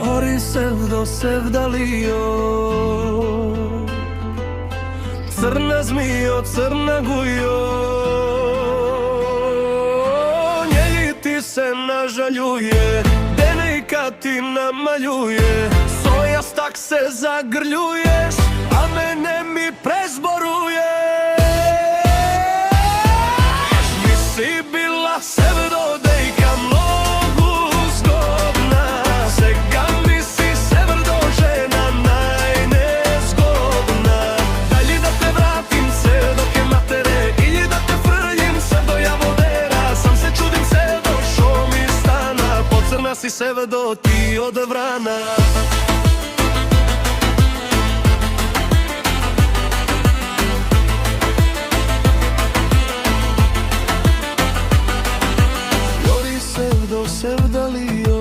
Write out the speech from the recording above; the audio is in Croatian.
Ori sevdo sevdalio, crna zmijo, crna gujo, njegi ti se nažaljuje, denejka ti namaljuje, sojastak se zagrljuješ, a mene mi prezboruješ. Mi si bila sevdo dejka mnogo zgodna, sega mi si sevdo žena najnezgodna. Daj li da te vratim se dok je matere, ili da te frljim se do javodera. Sam se čudim se do šo mi stana, pocrna si sevdo ti od vrana. Sevdalio,